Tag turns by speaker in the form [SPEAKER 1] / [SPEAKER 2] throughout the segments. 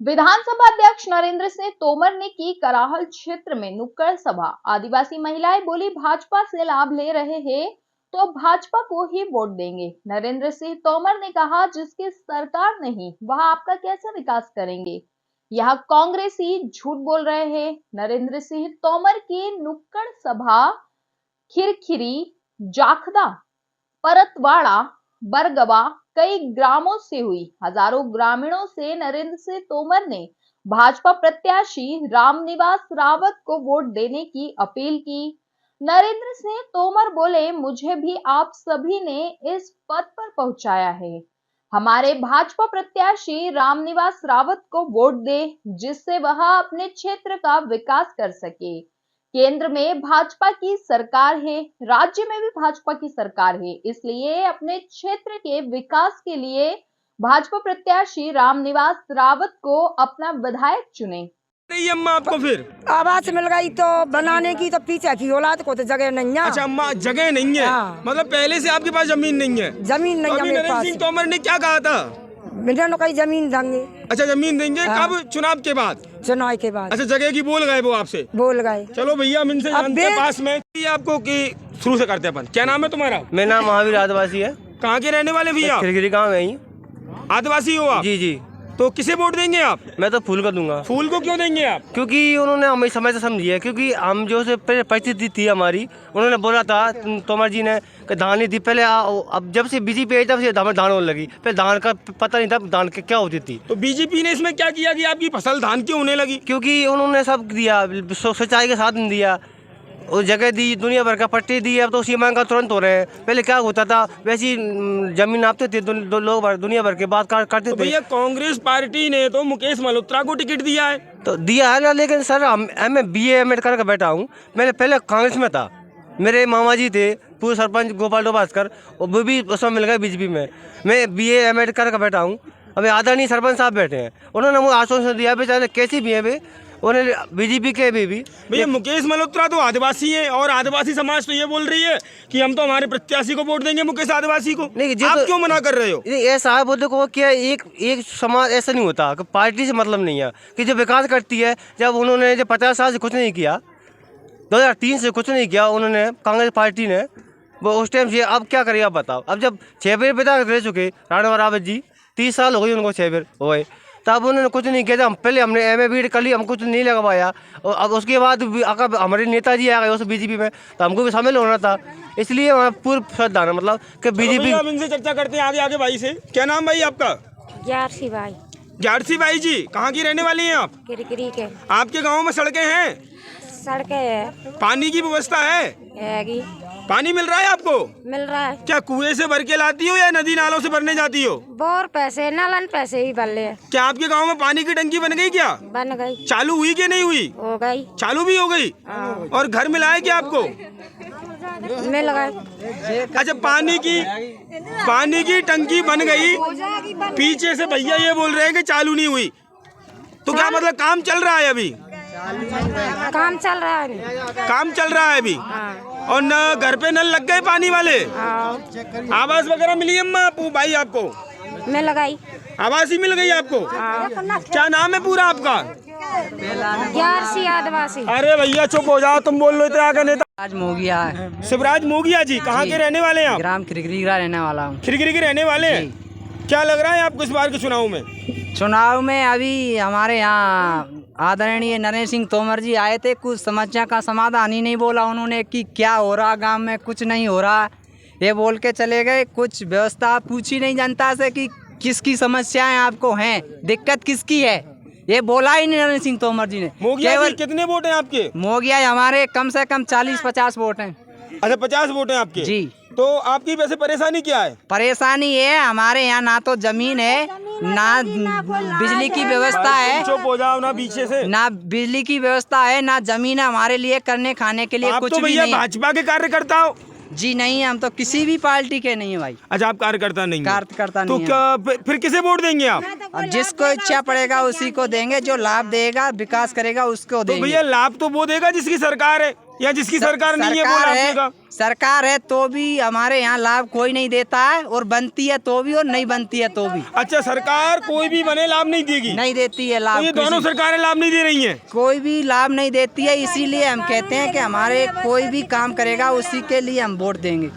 [SPEAKER 1] विधानसभा अध्यक्ष नरेंद्र सिंह तोमर ने की कराहल क्षेत्र में नुक्कड़ सभा। आदिवासी महिलाएं बोली, भाजपा से लाभ ले रहे हैं तो भाजपा को ही वोट देंगे। नरेंद्र सिंह तोमर ने कहा, जिसकी सरकार नहीं वह आपका कैसा विकास करेंगे। यह कांग्रेसी झूठ बोल रहे हैं। नरेंद्र सिंह तोमर की नुक्कड़ सभा खिरखिरी, जाखदा, परतवाड़ा, बरगवा कई ग्रामों से हुई। हजारों ग्रामीणों से नरेंद्र सिंह तोमर ने भाजपा प्रत्याशी रामनिवास रावत को वोट देने की अपील की। नरेंद्र सिंह तोमर बोले, मुझे भी आप सभी ने इस पद पर पहुंचाया है। हमारे भाजपा प्रत्याशी रामनिवास रावत को वोट दे, जिससे वह अपने क्षेत्र का विकास कर सके। केंद्र में भाजपा की सरकार है, राज्य में भी भाजपा की सरकार है, इसलिए अपने क्षेत्र के विकास के लिए भाजपा प्रत्याशी रामनिवास रावत को अपना विधायक चुने।
[SPEAKER 2] नहीं अम्मा, आपको फिर
[SPEAKER 3] आवाज मिल गई तो बनाने की, तो पीछे की औलाद को तो जगह नहीं है।
[SPEAKER 2] अच्छा अम्मा, जगह नहीं है।
[SPEAKER 3] हाँ।
[SPEAKER 2] मतलब पहले से आपके पास जमीन नहीं है?
[SPEAKER 3] जमीन नहीं है मेरे
[SPEAKER 2] नरेंद्र
[SPEAKER 3] पास।
[SPEAKER 2] सिंह तोमर ने क्या कहा था?
[SPEAKER 3] मेरे कहीं जमीन देंगे।
[SPEAKER 2] अच्छा, जमीन देंगे।
[SPEAKER 3] हाँ।
[SPEAKER 2] कब? चुनाव के बाद?
[SPEAKER 3] चुनाव के बाद।
[SPEAKER 2] अच्छा, जगह की बोल गए वो आपसे?
[SPEAKER 3] बोल गए।
[SPEAKER 2] चलो भैया, हम इनसे जानते हैं पास में। ये आपको की शुरू से करते अपन। क्या नाम है तुम्हारा?
[SPEAKER 4] मेरा नाम महावीर आदिवासी है।
[SPEAKER 2] कहाँ के रहने वाले भैया?
[SPEAKER 4] खिरखिरी गाँव है ही।
[SPEAKER 2] आदिवासी हो आप?
[SPEAKER 4] जी जी।
[SPEAKER 2] तो किसे वोट देंगे आप?
[SPEAKER 4] मैं तो फूल का दूंगा।
[SPEAKER 2] फूल को क्यों देंगे आप?
[SPEAKER 4] क्योंकि उन्होंने हमें समय से समझी है, क्योंकि हम जो से परिस्थिति थी हमारी, उन्होंने बोला था तोमर जी ने कि धान नहीं थी पहले। अब जब से बीजेपी आई तब से धान होने लगी। पहले धान का पता नहीं था धान के क्या होती थी।
[SPEAKER 2] तो बीजेपी ने इसमें क्या किया कि आपकी फसल धान क्यों होने लगी?
[SPEAKER 4] क्योंकि उन्होंने सब दिया, सिंचाई का साधन दिया, और जगह दी, दुनिया भर का पट्टी दी। अब तो सीमा का तुरंत हो रहे हैं। पहले क्या होता था, वैसी जमीन नापते थे, लोग दुनिया भर के बात करते थे।
[SPEAKER 2] भैया, कांग्रेस पार्टी ने तो मुकेश मल्होत्रा को टिकट दिया है।
[SPEAKER 4] तो दिया है ना, लेकिन सर मैं BA MA करके बैठा हूँ। मैंने पहले कांग्रेस में था। मेरे मामा जी थे पूर्व सरपंच गोपाल डोबास्कर, और वो भी उसमें मिल गए बीजेपी में। मैं BA MA करके बैठा हूँ। अभी आदरणीय सरपंच साहब बैठे हैं, उन्होंने मुझे आश्वासन दिया बेचारे कैसी भी है वे, उन्हें बीजेपी के भी
[SPEAKER 2] भैया मुकेश मल्होत्रा तो आदिवासी है, और आदिवासी समाज तो ये बोल रही है कि हम तो हमारे प्रत्याशी को वोट देंगे, मुकेश आदिवासी को। आप क्यों मना कर रहे हो?
[SPEAKER 4] ऐसा है, वो देखो क्या एक समाज ऐसा नहीं होता कि पार्टी से मतलब नहीं है, कि जो विकास करती है। जब उन्होंने जो 50 साल से कुछ नहीं किया, 2003 से कुछ नहीं किया उन्होंने, कांग्रेस पार्टी ने, वो उस टाइम से। अब क्या करिए आप बताओ। अब जब 6 बार विधायक रह चुके रामनिवास रावत जी, 30 साल हो गए उनको, 6 बार हो गए, तब उन्होंने कुछ नहीं किया। पहले हमने MA BEd कर ली, हम कुछ नहीं लगवाया, और अब उसके बाद हमारे नेताजी आ गए उस बीजेपी में, तो हमको भी शामिल होना था। इसलिए पूर्व श्रद्धा है, मतलब कि बीजेपी।
[SPEAKER 2] हम इनसे चर्चा करते हैं आगे भाई से। क्या नाम भाई आपका?
[SPEAKER 3] ग्यारसी भाई।
[SPEAKER 2] ग्यारसी भाई जी, कहाँ की रहने वाली हैं आप?
[SPEAKER 3] किरकिरी के।
[SPEAKER 2] आपके गाँव में सड़कें हैं?
[SPEAKER 3] सड़कें है।
[SPEAKER 2] पानी की व्यवस्था है? पानी मिल रहा है आपको?
[SPEAKER 3] मिल रहा है।
[SPEAKER 2] क्या कुएं से भर के लाती हो या नदी नालों से भरने जाती हो?
[SPEAKER 3] बोर पैसे, नालन पैसे ही भर ले।
[SPEAKER 2] क्या आपके गांव में पानी की टंकी बन गई? क्या
[SPEAKER 3] बन गई?
[SPEAKER 2] चालू हुई कि नहीं हुई?
[SPEAKER 3] हो गई।
[SPEAKER 2] चालू भी हो गई। और घर मिला है क्या आपको?
[SPEAKER 3] मिल गई।
[SPEAKER 2] अच्छा, पानी की टंकी बन गई, पीछे से भैया ये बोल रहे हैं कि चालू नहीं हुई, तो क्या मतलब काम चल रहा है अभी?
[SPEAKER 3] काम चल रहा है।
[SPEAKER 2] काम चल रहा है अभी। और न घर पे नल लग गए पानी वाले? आवास वगैरह मिली अम्मा भाई आपको?
[SPEAKER 3] मिल गई।
[SPEAKER 2] आवास ही मिल गई आपको? क्या नाम है पूरा आपका?
[SPEAKER 3] ग्यारसी आदिवासी।
[SPEAKER 2] अरे भैया चुप हो जाओ, तुम बोल लो इतना आगे नेता।
[SPEAKER 5] शिवराज मोगिया है।
[SPEAKER 2] शिवराज मोगिया जी, कहाँ के रहने वाले हैं आप?
[SPEAKER 5] ग्राम खिरखिरी का रहने वाला हूँ।
[SPEAKER 2] खिरखिरी के रहने वाले हैं। क्या लग रहा है आपको इस बार के चुनाव में?
[SPEAKER 5] चुनाव में अभी हमारे यहाँ आदरणीय नरेंद्र सिंह तोमर जी आए थे, कुछ समस्या का समाधान ही नहीं बोला उन्होंने कि क्या हो रहा गांव में, कुछ नहीं हो रहा, ये बोल के चले गए। कुछ व्यवस्था पूछी नहीं जनता से कि किसकी समस्याएं आपको हैं, दिक्कत किसकी है, ये बोला ही नहीं नरेंद्र सिंह तोमर जी ने।
[SPEAKER 2] केवल कितने वोट हैं आपके?
[SPEAKER 5] मोगिया हमारे कम से कम 40-50 वोट हैं।
[SPEAKER 2] अच्छा, 50 वोट हैं आपके
[SPEAKER 5] जी।
[SPEAKER 2] तो आपकी वैसे परेशानी क्या है?
[SPEAKER 5] परेशानी ये है, हमारे यहाँ ना तो जमीन है, ना बिजली की व्यवस्था है।
[SPEAKER 2] चुप हो जाओ ना पीछे से।
[SPEAKER 5] ना बिजली की व्यवस्था है, ना जमीन है हमारे लिए करने खाने के लिए
[SPEAKER 2] आप
[SPEAKER 5] कुछ
[SPEAKER 2] तो
[SPEAKER 5] भी
[SPEAKER 2] भैया
[SPEAKER 5] नहीं।
[SPEAKER 2] भाजपा के कार्यकर्ता हो?
[SPEAKER 5] जी नहीं, हम तो किसी भी पार्टी के नहीं है भाई।
[SPEAKER 2] अच्छा, आप कार्यकर्ता नहीं?
[SPEAKER 5] कार्यकर्ता
[SPEAKER 2] तो
[SPEAKER 5] नहीं
[SPEAKER 2] क्या फिर किसे वोट देंगे आप?
[SPEAKER 5] अब जिसको इच्छा पड़ेगा उसी को देंगे, जो लाभ देगा विकास करेगा उसको
[SPEAKER 2] तो
[SPEAKER 5] देंगे।
[SPEAKER 2] भैया लाभ तो वो देगा जिसकी सरकार है। या जिसकी सरकार नहीं है बोला आपने कहा?
[SPEAKER 5] सरकार है तो भी हमारे यहाँ लाभ कोई नहीं देता है, और बनती है तो भी और नहीं बनती है तो भी।
[SPEAKER 2] अच्छा, सरकार कोई भी बने लाभ नहीं देगी,
[SPEAKER 5] नहीं देती है
[SPEAKER 2] तो
[SPEAKER 5] लाभ।
[SPEAKER 2] ये दोनों सरकारें लाभ नहीं दे रही हैं।
[SPEAKER 5] कोई भी लाभ नहीं देती है, इसीलिए हम कहते हैं कि हमारे कोई भी काम करेगा उसी के लिए हम वोट देंगे।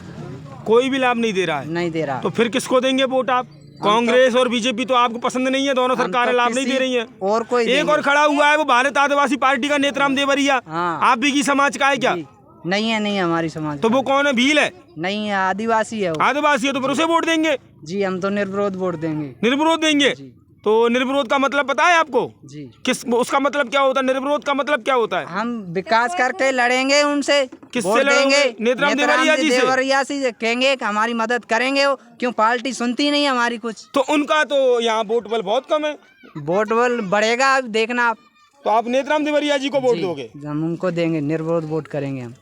[SPEAKER 2] कोई भी लाभ नहीं दे रहा है,
[SPEAKER 5] नहीं दे रहा
[SPEAKER 2] तो फिर किसको देंगे वोट आप? कांग्रेस और बीजेपी तो आपको पसंद नहीं है, दोनों सरकारें लाभ नहीं दे रही हैं।
[SPEAKER 5] और कोई
[SPEAKER 2] एक और खड़ा हुआ है, वो भारत आदिवासी पार्टी का नेतराम देवरिया।
[SPEAKER 5] हाँ।
[SPEAKER 2] आप भी की समाज का है क्या?
[SPEAKER 5] नहीं है, नहीं हमारी समाज।
[SPEAKER 2] तो वो कौन है? भील है?
[SPEAKER 5] नहीं है, आदिवासी है वो।
[SPEAKER 2] आदिवासी है, तो फिर उसे वोट देंगे?
[SPEAKER 5] जी हम तो निर्विरोध वोट देंगे।
[SPEAKER 2] निर्विरोध देंगे? तो निर्विरोध का मतलब पता है आपको?
[SPEAKER 5] जी।
[SPEAKER 2] किस उसका मतलब क्या होता है? निर्विरोध का मतलब क्या होता है?
[SPEAKER 5] हम विकास करके लड़ेंगे उनसे।
[SPEAKER 2] किससे
[SPEAKER 5] वोट
[SPEAKER 2] लड़ोगे?
[SPEAKER 5] देंगे
[SPEAKER 2] नेतराम देवरिया जी से?
[SPEAKER 5] देवरिया से कहेंगे कि हमारी मदद करेंगे वो, क्यों पार्टी सुनती नहीं हमारी कुछ।
[SPEAKER 2] तो उनका तो यहाँ वोट बल बहुत कम है।
[SPEAKER 5] वोट बल बढ़ेगा, अब देखना आप।
[SPEAKER 2] तो आप नेतराम देवरिया जी को वोट दोगे?
[SPEAKER 5] हम उनको देंगे, निर्विरोध वोट करेंगे हम।